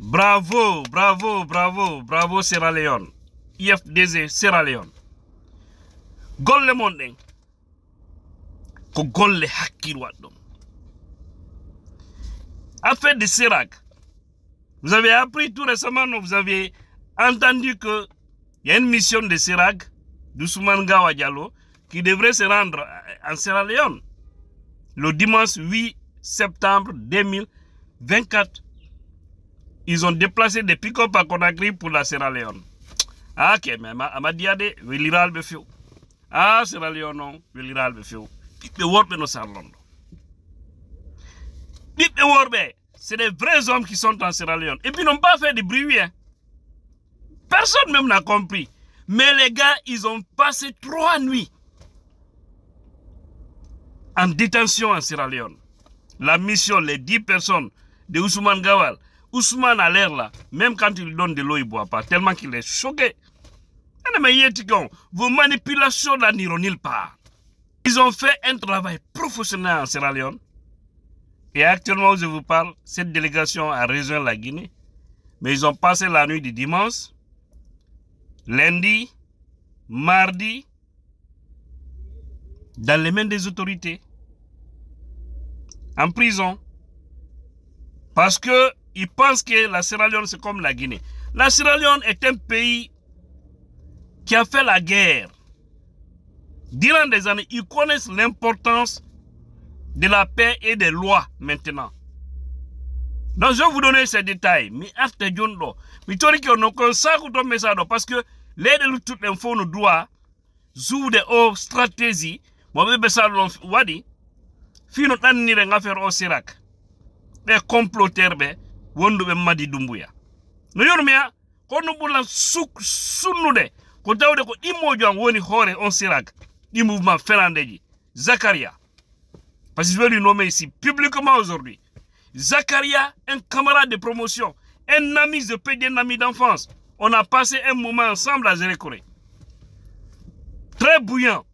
Bravo, bravo, bravo, bravo Sierra Leone. IFDZ Sierra Leone. Golle monde. Ko golle hakil wadom. Affaire de Serac. Vous avez appris tout récemment, vous avez entendu qu'il y a une mission de Serac, d'Ousmane Gawa Diallo, qui devrait se rendre en Sierra Leone le dimanche 8 septembre 2024. Ils ont déplacé des pick-up à Conakry pour la Sierra Leone. Ah, ok, mais Amadiade, Wiliral Befio. Ah, Sierra Leone, non, Wiliral Befio. Pipe Worbe no Sarlondo. Pipe Worbe, c'est des vrais hommes qui sont en Sierra Leone. Et puis, ils n'ont pas fait de bruit. Hein. Personne même n'a compris. Mais les gars, ils ont passé 3 nuits en détention en Sierra Leone. La mission, les 10 personnes de Ousmane Gawal. Ousmane a l'air là, même quand il donne de l'eau, il ne boit pas, tellement qu'il est choqué. Vos manipulations n'iront nulle part. Ils ont fait un travail professionnel en Sierra Leone. Et actuellement, où je vous parle, cette délégation a rejoint la Guinée. Mais ils ont passé la nuit du dimanche, lundi, mardi, dans les mains des autorités, en prison. Parce que ils pensent que la Sierra Leone, c'est comme la Guinée. La Sierra Leone est un pays qui a fait la guerre. Durant des années, ils connaissent l'importance de la paix et des lois maintenant. Donc, je vais vous donner ces détails. Mais after Jondo, parce que les de toute l'info nous doit, sous des hauts stratégies, moi, je vais vous dire, fino tan ni renga faire au Serac. Les comploteurs, wondu be Madi Doumbouya. No yormia ko no bulan sunnude ko dawde ko immojo woni hore on Serac du mouvement Ferrandeji Zakaria. Parce que je vais lui nommer ici publiquement aujourd'hui. Zakaria, un camarade de promotion, un ami de paix, un ami d'enfance. On a passé un moment ensemble à Zérékoré. Très bouillant.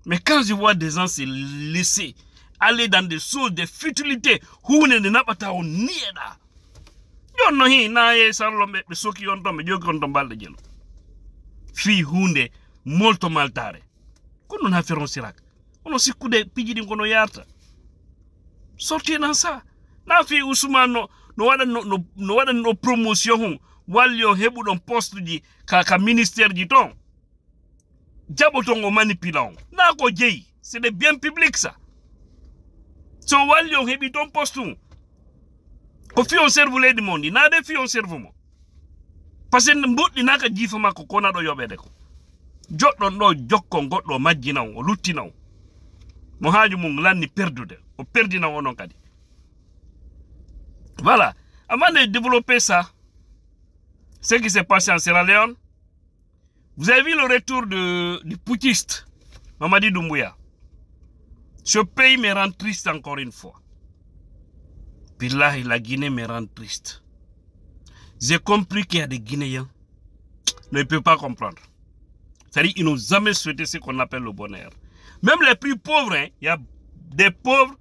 Mais quand je vois des gens se laisser aller dans des choses, des futilités, où ne n'a pas ta nieda. Yo no hi na ye sarlombe be soki yon tombe jogi on tombalde jelo. Fi hunde molto maltare. Kono na feron Serac. Ono sikude pijidi kono yarta. Sorti dans ça. Na fi Ousmane no wada no promotion walio hebu don poste di ka ministère di ton. Jabotongo manipulant. Na ko jeyi, c'est des biens publics ça. So walio hebi ton poste. Ko fi on serve le monde, na de fi on serve mo. Parce que mbudi naka jifama ko kona do yobede ko. Joddo no jokko goddo majjina o luttina o. Mo haaju mum lanni perdude, o perdina onon kadi. Voilà, avant de développer ça, ce qui s'est passé en Sierra Leone, vous avez vu le retour du putschiste, Mamadi Doumbouya. Ce pays me rend triste encore une fois. Puis là, la Guinée me rend triste. J'ai compris qu'il y a des Guinéens, mais ils ne peuvent pas comprendre. C'est-à-dire qu'ils n'ont jamais souhaité ce qu'on appelle le bonheur. Même les plus pauvres, hein, il y a des pauvres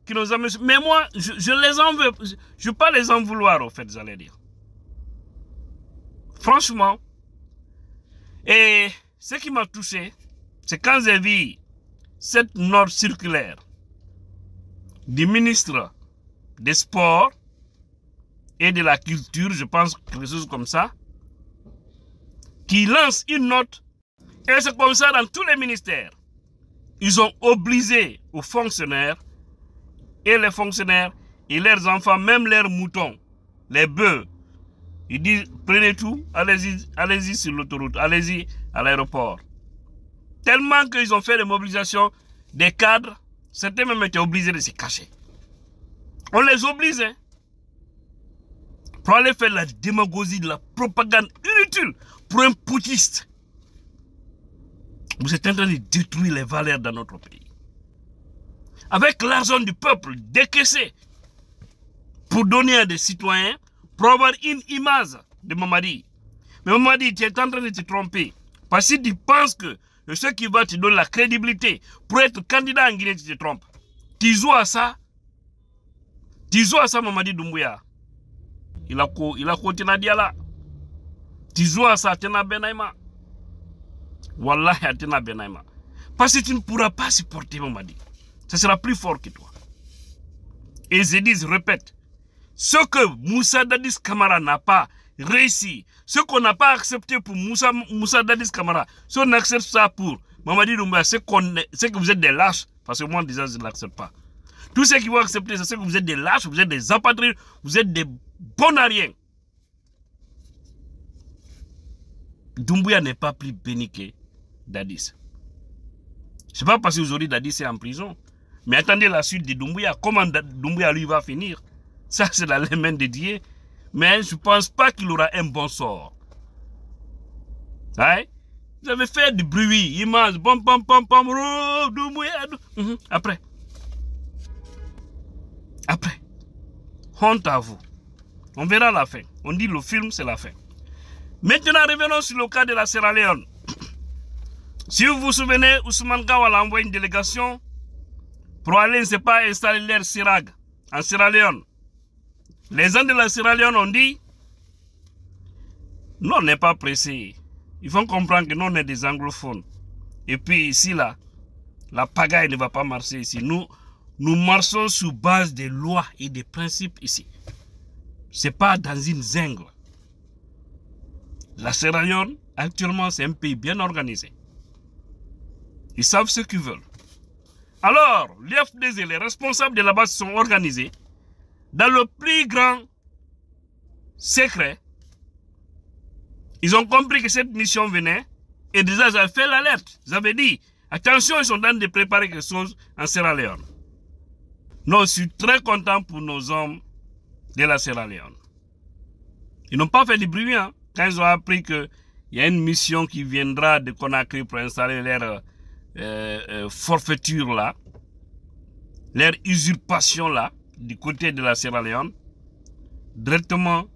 qui n'ont jamais souhaité. Mais moi, je les en veux. Je ne veux pas les en vouloir, au fait, j'allais dire. Franchement. Et ce qui m'a touché, c'est quand j'ai vu cette note circulaire du ministre des Sports et de la Culture, je pense quelque chose comme ça, qui lance une note, et c'est comme ça dans tous les ministères. Ils ont obligé aux fonctionnaires, et les fonctionnaires, et leurs enfants, même leurs moutons, les bœufs, ils disent, prenez tout, allez-y sur l'autoroute, allez-y à l'aéroport. Tellement qu'ils ont fait des mobilisations, des cadres, certains même étaient obligés de se cacher. On les oblige, hein, pour aller faire la démagogie, de la propagande inutile pour un putschiste. Vous êtes en train de détruire les valeurs dans notre pays. Avec l'argent du peuple décaissé pour donner à des citoyens, pour avoir une image de Mamadi. Mais Mamadi, tu es en train de te tromper. Parce que tu penses que ce qui va te donner la crédibilité pour être candidat en Guinée, tu te trompes. Tu joues à ça. Tu joues à ça, Mamadi Doumbouya. il a continué diala. Tu joues à ça, tu n'as benaima. Wallah, tu n'as benaima. Parce que tu ne pourras pas supporter, Mamadi. Ça sera plus fort que toi. Et je dis, je répète, ce que Moussa Dadis Camara n'a pas réussi, ce qu'on n'a pas accepté pour Moussa Dadis Camara, si on accepte ça pour Mamadi Doumbouya, c'est que vous êtes des lâches, parce que moi déjà je ne l'accepte pas. Tous ceux qui vont accepter ça, c'est que vous êtes des lâches, vous êtes des apatrides, vous êtes des bons à rien. Doumbouya n'est pas plus béni que Dadis. Ce n'est pas parce qu'aujourd'hui Dadis est en prison. Mais attendez la suite de Doumbouya. Comment Doumbouya lui va finir? Ça c'est dans les mains de Dieu. Mais je ne pense pas qu'il aura un bon sort. Hein? Vous avez fait du bruit immense. Pom pom pom pom. Doumbouya. Après. Honte à vous. On verra la fin. On dit le film c'est la fin. Maintenant revenons sur le cas de la Sierra Leone. Si vous vous souvenez, Ousmane Gawal a envoyé une délégation pour aller, ne sait pas, installer l'air CIRAG en Sierra Leone. Les gens de la Sierra Leone ont dit, non, on n'est pas pressé. Il faut comprendre que nous, on est des anglophones. Et puis ici, là, la pagaille ne va pas marcher ici. Nous marchons sur base des lois et des principes ici. Ce n'est pas dans une jungle. La Sierra Leone, actuellement, c'est un pays bien organisé. Ils savent ce qu'ils veulent. Alors, les FDZ, les responsables de la base sont organisés dans le plus grand secret. Ils ont compris que cette mission venait et déjà ils avaient fait l'alerte. Ils avaient dit, attention, ils sont en train de préparer quelque chose en Sierra Leone. Non, je suis très content pour nos hommes de la Sierra Leone. Ils n'ont pas fait du bruit hein, quand ils ont appris qu'il y a une mission qui viendra de Conakry pour installer leur forfaiture là, leur usurpation là, du côté de la Sierra Leone, directement,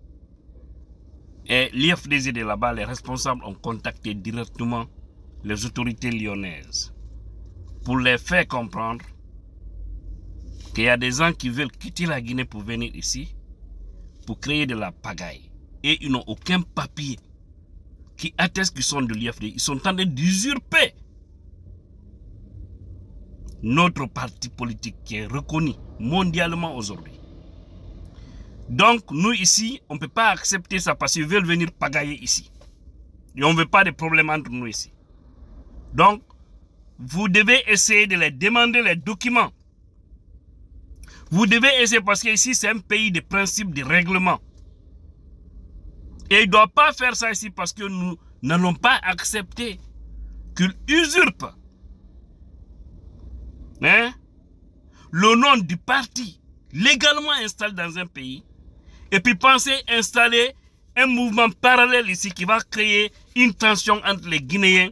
et l'IFDZ de là-bas, les responsables ont contacté directement les autorités lyonnaises pour les faire comprendre qu'il y a des gens qui veulent quitter la Guinée pour venir ici, pour créer de la pagaille. Et ils n'ont aucun papier qui atteste qu'ils sont de l'IFDZ. Ils sont en train d'usurper notre parti politique qui est reconnu mondialement aujourd'hui. Donc, nous ici, on ne peut pas accepter ça parce qu'ils veulent venir pagailler ici. Et on ne veut pas de problème entre nous ici. Donc, vous devez essayer de les demander les documents. Vous devez essayer parce que ici, c'est un pays de principes, de règlements. Et il ne doit pas faire ça ici parce que nous n'allons pas accepter qu'ils usurpent le nom du parti légalement installé dans un pays et puis penser installer un mouvement parallèle ici qui va créer une tension entre les Guinéens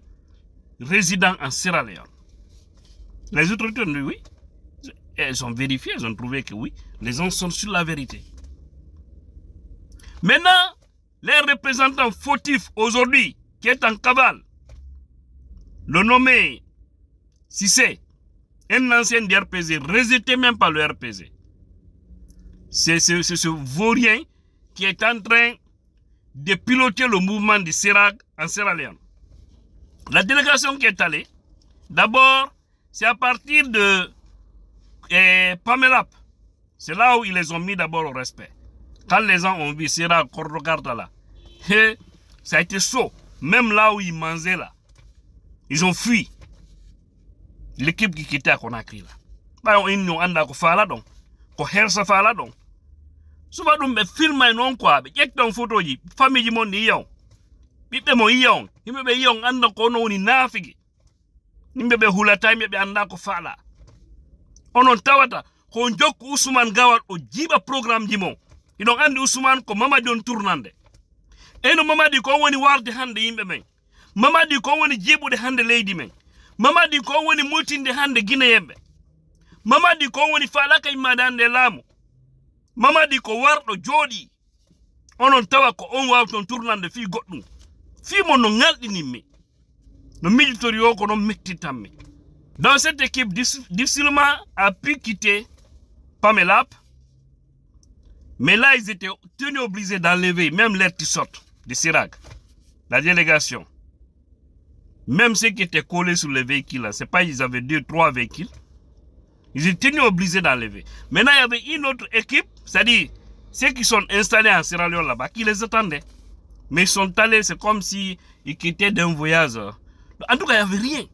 résidant en Sierra Leone. Les autorités ont dit oui. Elles ont vérifié, elles ont trouvé que oui. Les gens sont sur la vérité. Maintenant, les représentants fautifs aujourd'hui qui est en cavale, le nommé Cissé, un ancien du RPZ, rejeté même par le RPZ. C'est ce vaurien qui est en train de piloter le mouvement du CIRAG en Sierra Leone. La délégation qui est allée, d'abord, c'est à partir de Pamelap. C'est là où ils les ont mis d'abord au respect. Quand les gens ont vu CIRAG, Kordogarda là, ça a été chaud. Même là où ils mangeaient là, ils ont fui. L'équipe qui quittait à Conakry là. Ils n'ont pas de faire là donc. Ko hersa faire là donc. Souvent nous me filmer non quoi. Il y a une photo de famille mon nion. Bibe mo yon. Il me be yon anda ko no ni nafigi. Nimbe be hulata me be anda ko fala. Onon tawata ko njokku Ousmane Gawal o jiba programme jimo. Idon andi Ousmane ko Mamadi on tournande. Eno Mamadi ko woni warde hande yimbe men. Mamadi ko woni jibude hande leydi men. Mamadi ko woni multinde hande Guinéembe. Mamadi ko woni falaka imadande laamu. Mamadi ko wardo jodi. Onon tawa ko on wawton tournande fi goddum. Fi mon no ngaldini mi. No military ko no mettitamme. Dans cette équipe difficilement a pu quitter Pamelap Mais là, ils étaient tenus obligés d'enlever même l'air qui sort de Chirac, la délégation. Même ceux qui étaient collés sur les véhicules, c'est pas ils avaient 2, 3 véhicules. Ils étaient tenus obligés d'enlever. Maintenant, il y avait une autre équipe, c'est-à-dire ceux qui sont installés en Sierra Leone là-bas, qui les attendaient. Mais ils sont allés, c'est comme s'ils quittaient d'un voyage. En tout cas, il n'y avait rien.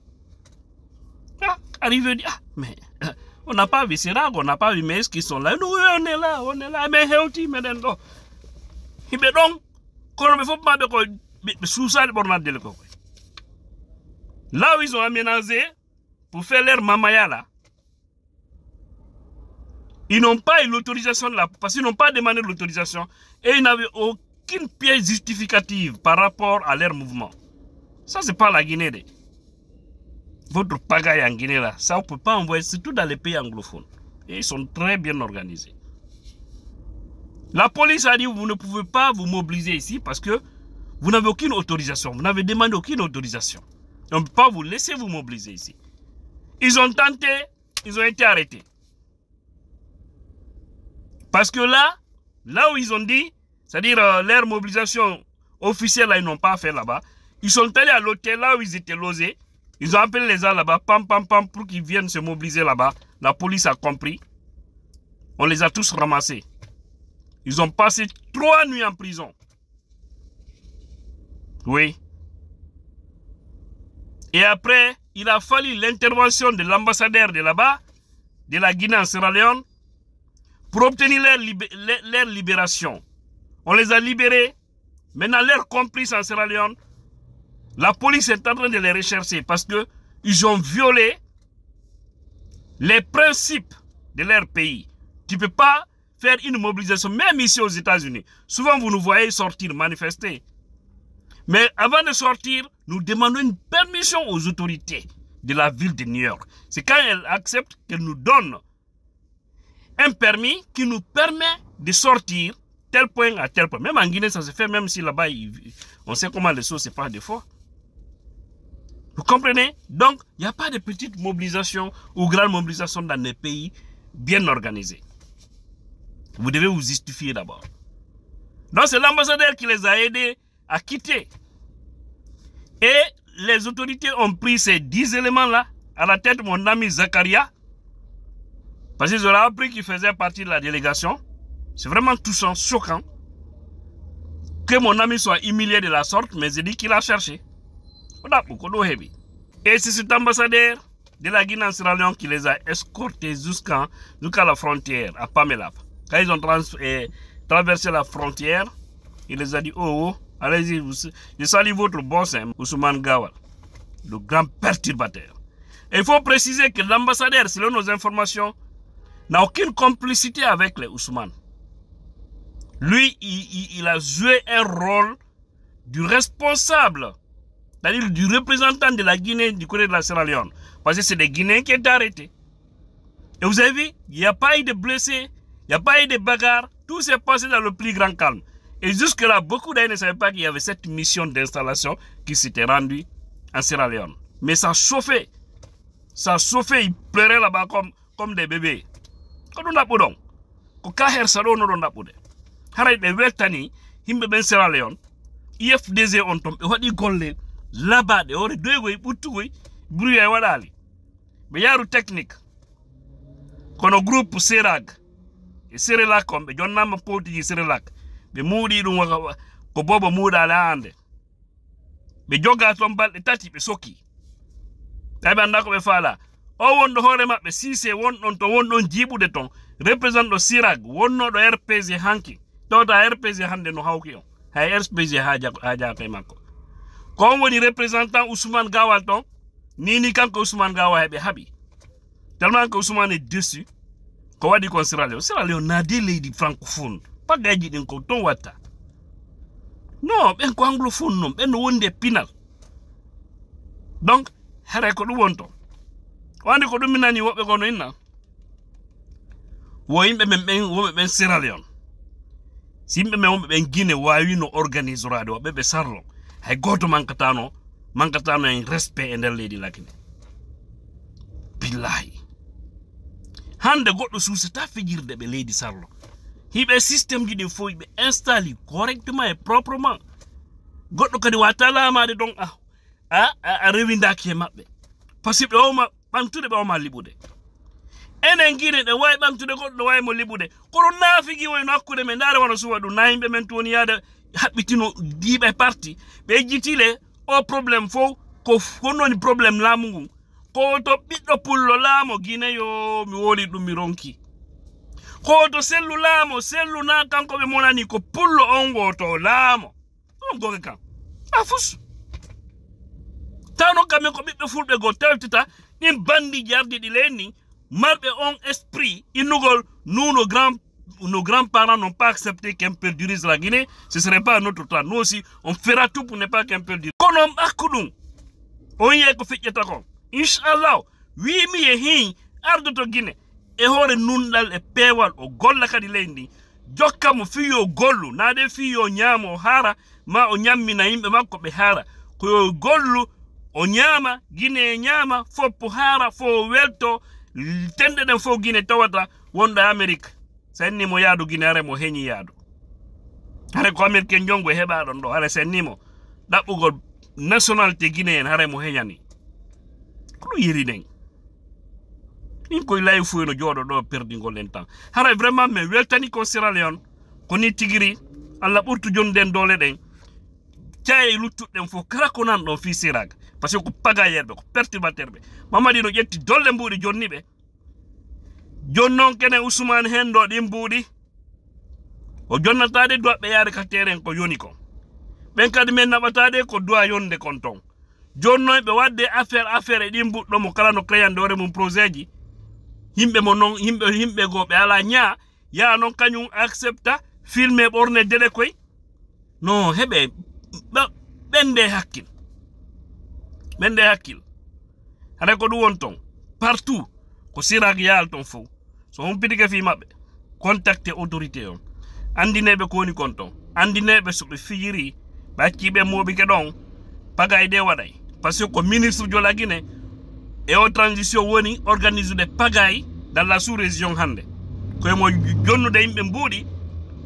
Ah, arrivé, ah, mais on n'a pas vu Chirac, on n'a pas vu, mais est-ce qu'ils sont là? Nous, on est là, mais healthy, mais donc. Et bien donc, quand on ne fait pas de sous-sal, on a de là où ils ont aménagé pour faire leur mamaya là, ils n'ont pas eu l'autorisation là, parce qu'ils n'ont pas demandé l'autorisation et ils n'avaient aucune pièce justificative par rapport à leur mouvement. Ça, c'est pas la Guinée. Votre pagaille en Guinée là, ça on ne peut pas envoyer, surtout dans les pays anglophones. Et ils sont très bien organisés. La police a dit vous ne pouvez pas vous mobiliser ici parce que vous n'avez aucune autorisation. Vous n'avez demandé aucune autorisation. On ne peut pas vous laisser vous mobiliser ici. Ils ont tenté, ils ont été arrêtés. Parce que là où ils ont dit, c'est-à-dire leur mobilisation officielle, là, ils n'ont pas fait là-bas. Ils sont allés à l'hôtel là où ils étaient logés. Ils ont appelé les gens là-bas, pam, pour qu'ils viennent se mobiliser là-bas. La police a compris. On les a tous ramassés. Ils ont passé 3 nuits en prison. Oui. Et après, il a fallu l'intervention de l'ambassadeur de là-bas, de la Guinée en Sierra Leone, pour obtenir leur libération. On les a libérés. Maintenant, leurs complices en Sierra Leone, la police est en train de les rechercher parce qu'ils ont violé les principes de leur pays. Tu ne peux pas faire une mobilisation, même ici aux États-Unis. Souvent, vous nous voyez sortir, manifester. Mais avant de sortir, nous demandons une permission aux autorités de la ville de New York. C'est quand elles acceptent qu'elles nous donnent un permis qui nous permet de sortir tel point à tel point. Même en Guinée, ça se fait, même si là-bas, on sait comment les choses se passent des fois. Vous comprenez? Donc, il n'y a pas de petite mobilisation ou grande mobilisation dans des pays bien organisés. Vous devez vous justifier d'abord. Donc, c'est l'ambassadeur qui les a aidés à quitter. Et les autorités ont pris ces 10 éléments-là, à la tête de mon ami Zakaria, parce qu'ils auraient appris qu'il faisait partie de la délégation. C'est vraiment touchant, choquant, que mon ami soit humilié de la sorte, mais il dit qu'il a cherché. Et c'est cet ambassadeur de la Guinée en Sierra Leone qui les a escortés jusqu'à la frontière, à Pamelap. Quand ils ont traversé la frontière, il les a dit, oh, allez-y, je salue votre boss, Ousmane Gawal, le grand perturbateur. Et il faut préciser que l'ambassadeur, selon nos informations, n'a aucune complicité avec les Ousmane. Lui, il a joué un rôle du responsable, c'est-à-dire du représentant de la Guinée du côté de la Sierra Leone. Parce que c'est des Guinéens qui étaient arrêtés. Et vous avez vu, il n'y a pas eu de blessés, il n'y a pas eu de bagarres, tout s'est passé dans le plus grand calme. Et jusque-là, beaucoup d'Aïs ne savaient pas qu'il y avait cette mission d'installation qui s'était rendue en Sierra Leone. Mais ça chauffait. Ça chauffait, ils pleuraient là-bas comme des bébés. Quand on a pour donc, quand on a salon, on a pour haray be weltani himbe ben Sierra Leone IFDG on tom e wadi golle labade ore doygoy buttugoy bruit ay wadali be yaru technique kono groupe Serag e Serelak on be jonnama potiji Serelak be muudi dum ko bobo muudala ande be joga ton balde tati be soki tay banda ko be fala o wondo hoore mabbe sise won don to won don jibude ton represent do Serag wonno do RPG hanki tota RPG hande no hawki on hay RPG haja kay makko ko woni représentant Ousmane Gawal ton ni kanko Ousmane Gawal be habi tellement que Ousmane est dessus ko wadi kon Sierra Leone na de leydi francophone pas gaji din ko ton wata non ben ko anglophone non ben wonde pinal donc hare ko dum wonto wandi ko dum nani wobbe gono inna wo yimbe men Sierra Leone simbe me wombe ben Guinée wawi no organiser radio be sarlo hay goto mankatano en respect e der leydi lakine billahi hande goddo susata fijirde be leydi sarlo hibe système ji din fo be installer correctement et proprement goddo kadi wata lamade don a rewindaki e mabbe parce que o ma bantude be o ma libude enen gine de way bantude goddo way mo libude kono nafigi way no akkude men dare wono suwa du nayimbe men toni yada habbitino dibe parti be jitile o problème fo ko noni problème lamungu ko to biddo pullo lamo gine yo mi woli dum mi ronki ko to sellu lamo sellu na kanko be monani ko pullo on goto lamo on goge kan afus tano kamen ko bibbe fulbe go tawtita nim bandi jardi di leni marbe on esprit inugol nous nos grands-parents n'ont pas accepté qu'un perdurise la Guinée, ce serait pas à notre temps. Nous aussi, on fera tout pour ne pas qu'un perdure. Konom akudum. Onye ko fitjata ko. Inshallah, wi mi e hin ardo to Guinée. E hore nundal e pewal o golla kadi lendi. Jokka mo fiyo gollu, na de fiyo nyamo hara, ma o nyammina yimbe makko be hara. Ko gollu o nyama, Guinée nyama, foppo hara, fo welto, tende den fo Guinée tawata wonda Amerique. Senni mo yaadu Guinée mo heñi yaadu. Hare ko Amerique jongo heba don do, hare senni mo dabbugol nationalité guinéenne hare mo heñani. Ko yiri den. In koy lay fu no jodo do perdi ngol en temps. Hare vraiment me weltani ko Sierra Leone ko ni tigiri alla burtu jonden dole den. Tiaye luttudden fo kala ko nan do fi Sirag parce que ko pagayerbe ko perturbateur be. Mamadi no jetti dolle mbudi jonni be. Jonnon kene Ousmane hendo din buudi o jonnatade do be yaade ka teren ko yoni ko ben kadi men nabatade ko do yonde kon ton jonnoy be wadde affaire din buddo mo kala no créandore mum projet himbe mo non himbe go be ala nya ya non kanyum accepta filmer borne dede koy non hebe bende hakkil hade ko du won ton partout ko Sirag yaal ton fo so on pidiga fi mabbe contacter autorité on andinebe ko ni konton andinebe so be fijiri ba kibe mobi ke don pagay de waday parce que ministre de la Guinée et en transition woni organise des pagay dans la sous-région hande ko mo jonnude yimbe mbudi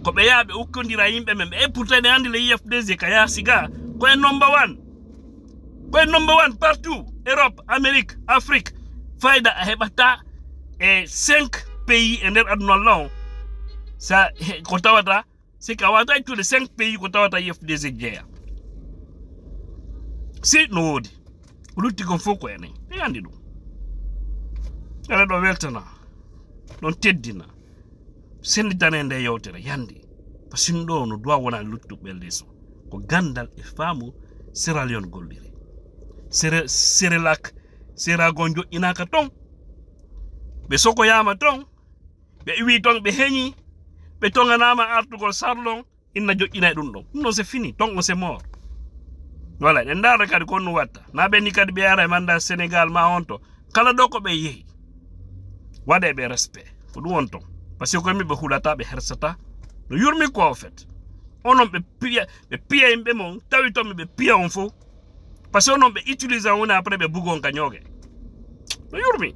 ko be yaabe ukkondira yimbe mem e pourtant de andi le IFDG ka ya siga ko number 1 partout Europe Amérique Afrique fayda a hebata e 5 pays en der aduna law sa ko tawata c'est ka wata tous les 5 pays ko tawata IFDG jeya si no wodi lutti kon foko ene e andi dum ala do weltana non teddina senditane nde yewtere yandi pasindo no doa wona luttu belde so ko gandal e famu Sierra Leone golliri Serelak sera gonjo inaka ton be soko yama ton be wi ton be heñi be tonganama artugol sarlon inna jojjina dum don non c'est fini ton on c'est mort voilà en dara kadi konno watta na be ni kadi be ara manda Sénégal ma honto kala do ko be yehi wade be respect ko dum wonton parce que ko mi be hulata be hersata no yurmi ko en fait onon be piya imbe mon tawi to be piya on fo parce que onon be utiliser on après be bugon ka nyoge no yurmi